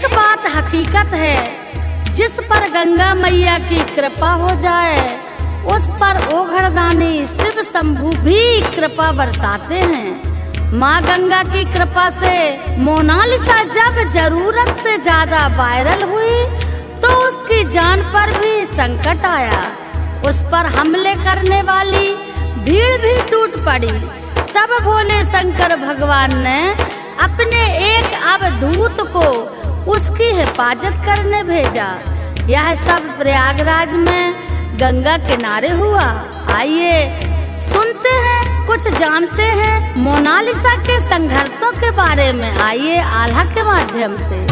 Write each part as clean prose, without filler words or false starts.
एक बात हकीकत है, जिस पर गंगा मैया की कृपा हो जाए उस पर ओघड़दानी शिव शंभू भी कृपा बरसाते हैं। माँ गंगा की कृपा से मोनालिसा जब जरूरत से ज्यादा वायरल हुई तो उसकी जान पर भी संकट आया। उस पर हमले करने वाली भीड़ भी टूट पड़ी। तब भोले शंकर भगवान ने अपने एक अवधूत को उसकी हिफाजत करने भेजा। यह सब प्रयागराज में गंगा किनारे हुआ। आइए सुनते हैं, कुछ जानते हैं मोनालिसा के संघर्षों के बारे में। आइए आल्हा के माध्यम से।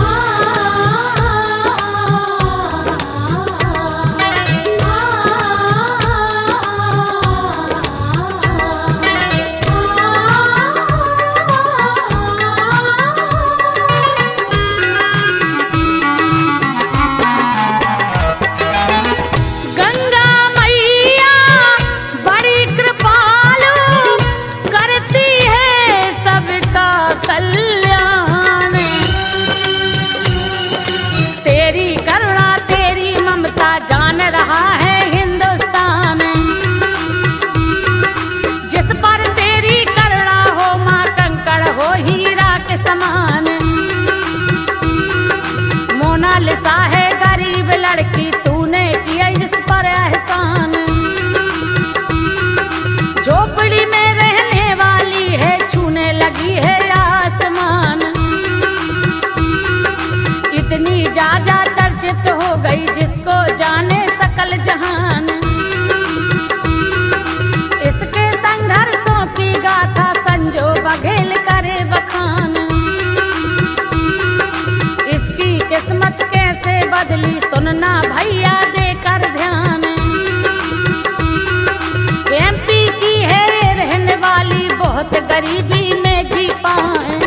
मोनालिसा है गरीब लड़की, तूने किया जिस पर एहसान। झोपड़ी में रहने वाली है, छूने लगी है आसमान। इतनी ज्यादा चर्चित हो गई जिसको जाने सकल जहान। इसके संघर्षों की गाथा संजो बघेल करे बखान। इसकी किस्मत कैसे बदली सुनना भैया देकर ध्यान। एमपी की है रहने वाली, बहुत गरीबी में जी पाए।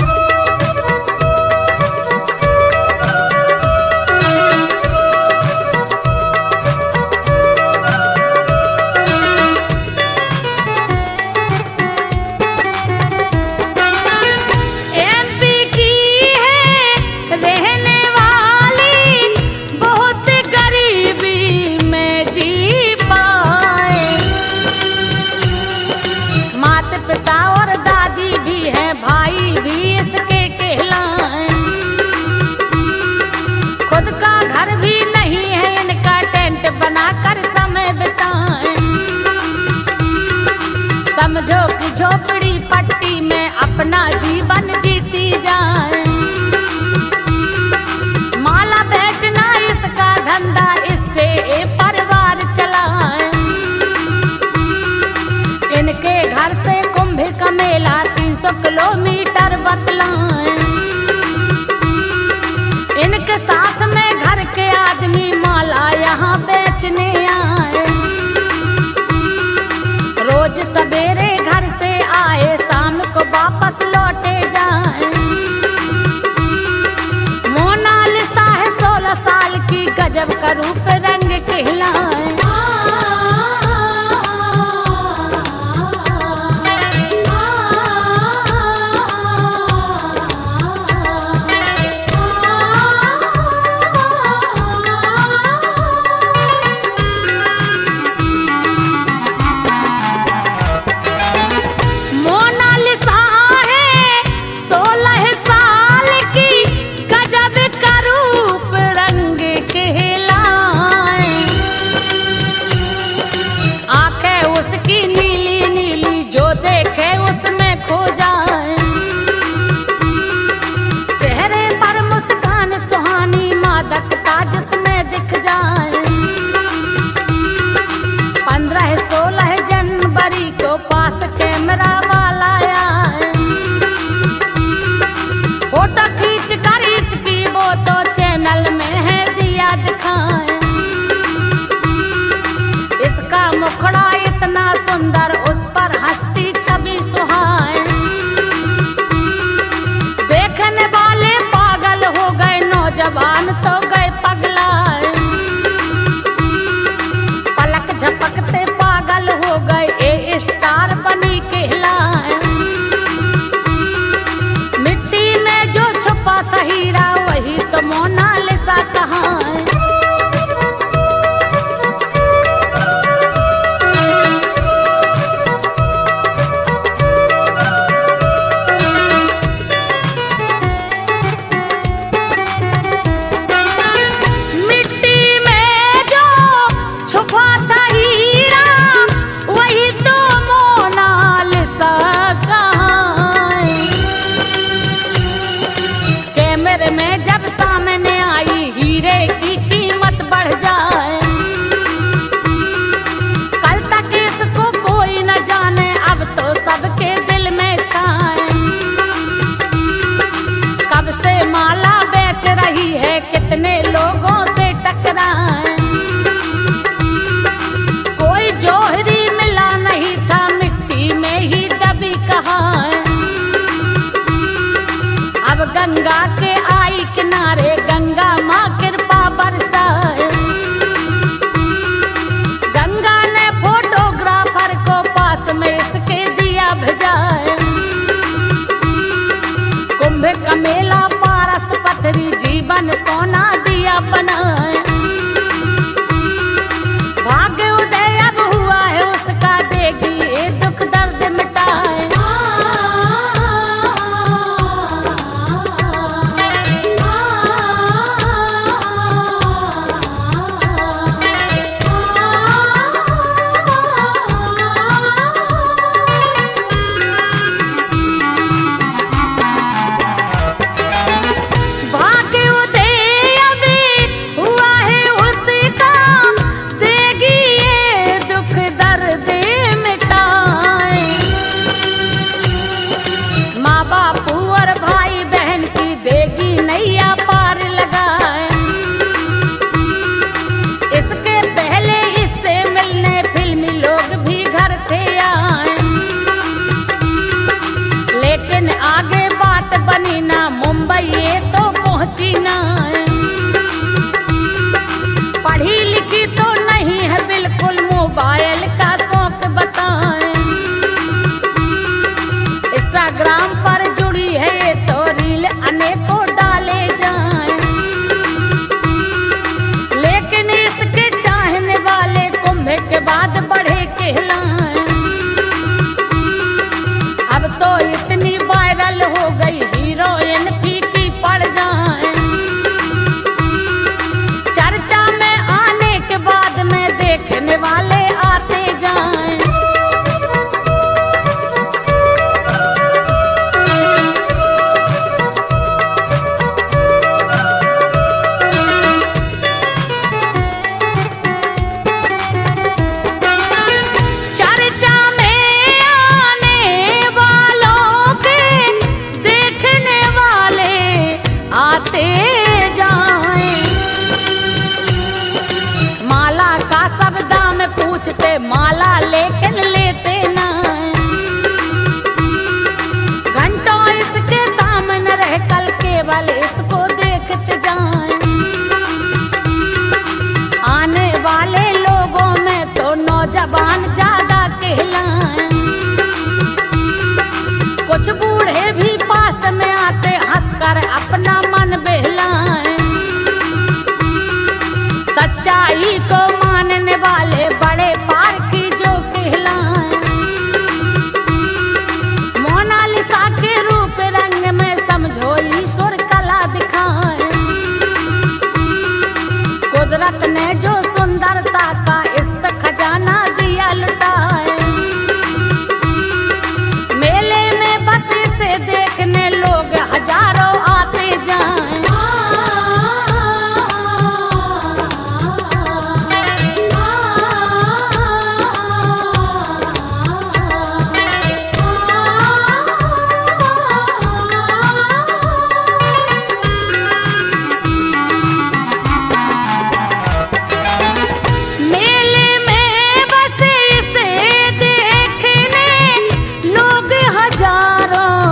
समझो कि झोपड़ी पट्टी में अपना जीवन जीती जाए। माला बेचना इसका धंधा, इससे परिवार चलाए। इनके घर से कुंभ का मेला 300 किलोमीटर बतलाए। इनके साथ में घर के आदमी माला यहाँ बेचने आए। रोज सवेरे घर से आए, शाम को वापस लौटे जाए। मोनालिसा है 16 साल की, गजब का रूप रंग कहलाए। जवान तो गए पगलाए, पलक झपकते पागल हो गए, ए स्टार बनी कहलाए। मिट्टी में जो छुपा था माला बेच रही है, कितने लोगों से टकराए। कोई जौहरी मिला नहीं था, मिट्टी में ही दबी कहाँ। अब गंगा के आई किनारे, गंगा माँ कृपा बरसाए। गंगा ने फोटोग्राफर को पास में इसके दिया भेजाए। कुंभ का मेला पारस पथरी, जीवन सोना दिया बनाए। भाग्य उदय अब हुआ है उसका, देगी ये दुख दर्द मिटाए। पढ़ी लिखी तो नहीं है बिल्कुल, मोबाइल का शौक बताएं। इंस्टाग्राम पर जुड़ी है तो रील अनेकों डाले जाएं। लेकिन इसके चाहने वाले कुंभ के बाद बढ़े कहलाएं। अब तो इतनी वायरल हो गई, हीरोइन फीकी पड़ जाए। चर्चा में आने के बाद में देखने वाले आते जाएं। चर्चा में आने वालों के देखने वाले आते जाएं। माला का सब दाम पूछते, माला लेकिन लेते ना। घंटों इसके सामने रह कल केवल इसको देखते जाएं। आने वाले लोगों में तो नौजवान ज्यादा कहलाएं। कुछ बूढ़े भी पास में आते, हंसकर अपना मन बहलाएं। सच्चाई को मानने वाले बड़े पारखी जो कहलाएं। मोनालिसा के रूप रंग में समझो ईश्वर कला दिखाएं। कुदरत ने जो सुंदरता का इस पे खजाना दिया लुटाए। मेले में बस इसे देखने लोग हजारों आते जाएं। मेले में बस इसे देखने लोग हजारों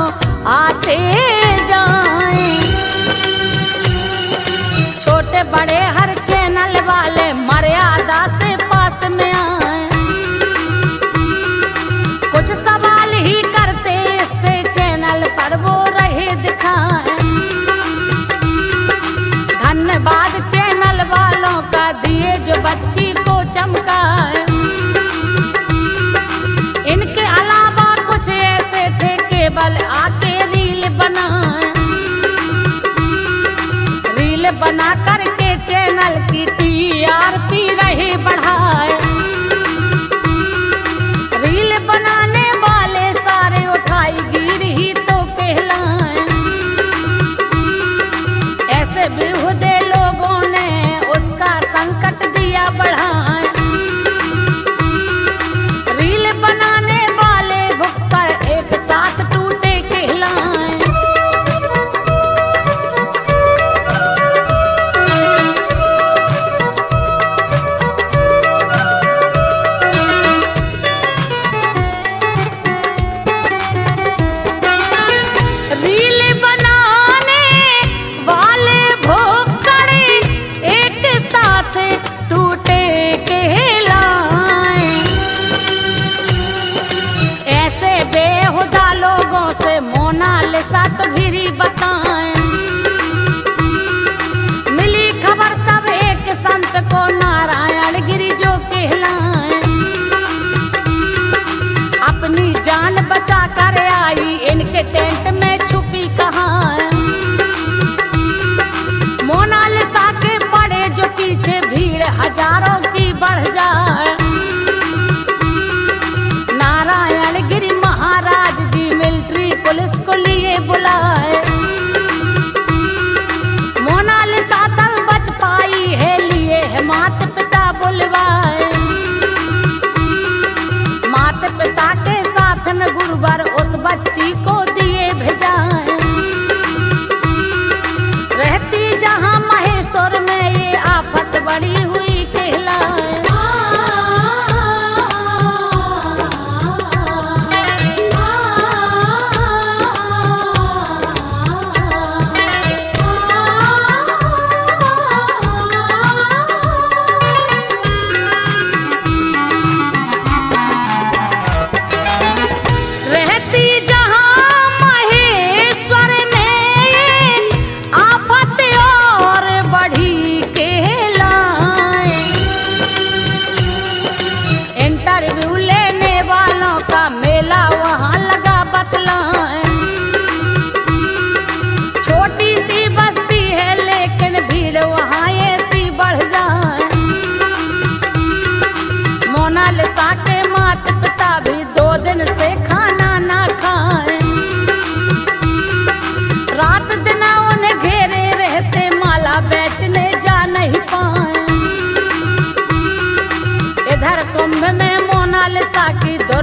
आते जाएं। छोटे बड़े हर चैनल वाले मर्यादा से पास में आए। कुछ सवाल ही करते इससे चैनल पर वो रहे दिखाएं। धन्यवाद चैनल वालों का, दिए जो बच्ची को चमकाए। इनके अलावा कुछ ऐसे थे केवल आके रील बनाए। रील बना करके चैनल की TRP रहे बढ़ाए। रील बनाने वाले सारे उठाई गिर ही तो कहलाएं। ऐसे बेहुदे लोगों ने उसका संकट दिया बढ़ाए। रील बनाने वाले भुक्कड़ एक साथ टूटे कहलाएं।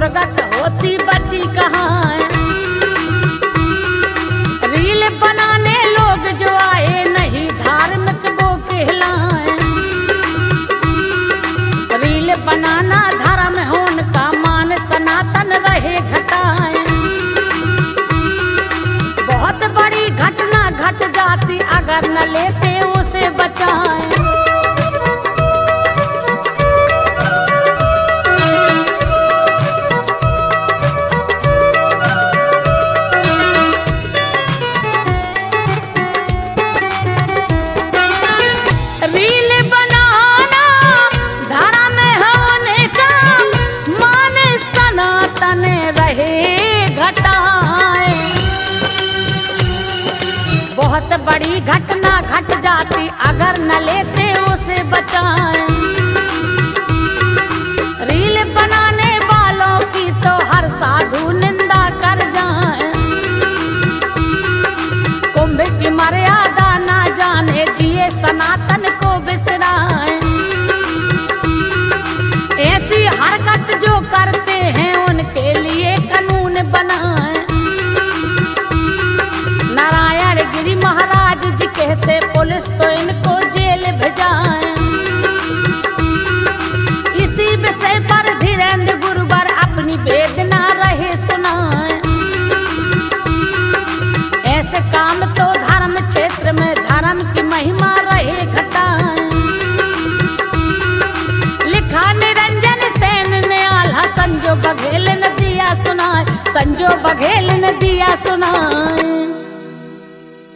दुर्गत होती बची कहाँ है। रील बनाने लोग जो आए नहीं धार्मिक वो कहलाए। रील बनाना धर्म है उनका, मान सनातन रहे घटाए। बहुत बड़ी घटना घट जाती अगर न लेते उसे बचाए। रील बनाना धर्म होने का, मान सनातन रहे घटाए। बहुत बड़ी घटना घट जाती अगर न लेते उसे बचाए। रील बनाने वालों की तो हर साधु निंदा कर जाए। कुंभ की मर्यादा ना जाने दिए सनातन को बिसराए। ऐसी हरकत जो करते हैं उनके लिए कानून बनाए। नारायण गिरी महाराज जी कहते पुलिस तो इनको जेल भेजाए। इसी विषय पर धीरेन्द्र गुरुवर अपनी वेदना रहे सुनाए। ऐसे काम तो धर्म क्षेत्र में धर्म की महिमा रहे घटाए। लिखा निरंजन सेन ने आल्हा, संजो बघेल ने दिया सुनाए, संजो बघेल ने दिया सुनाए।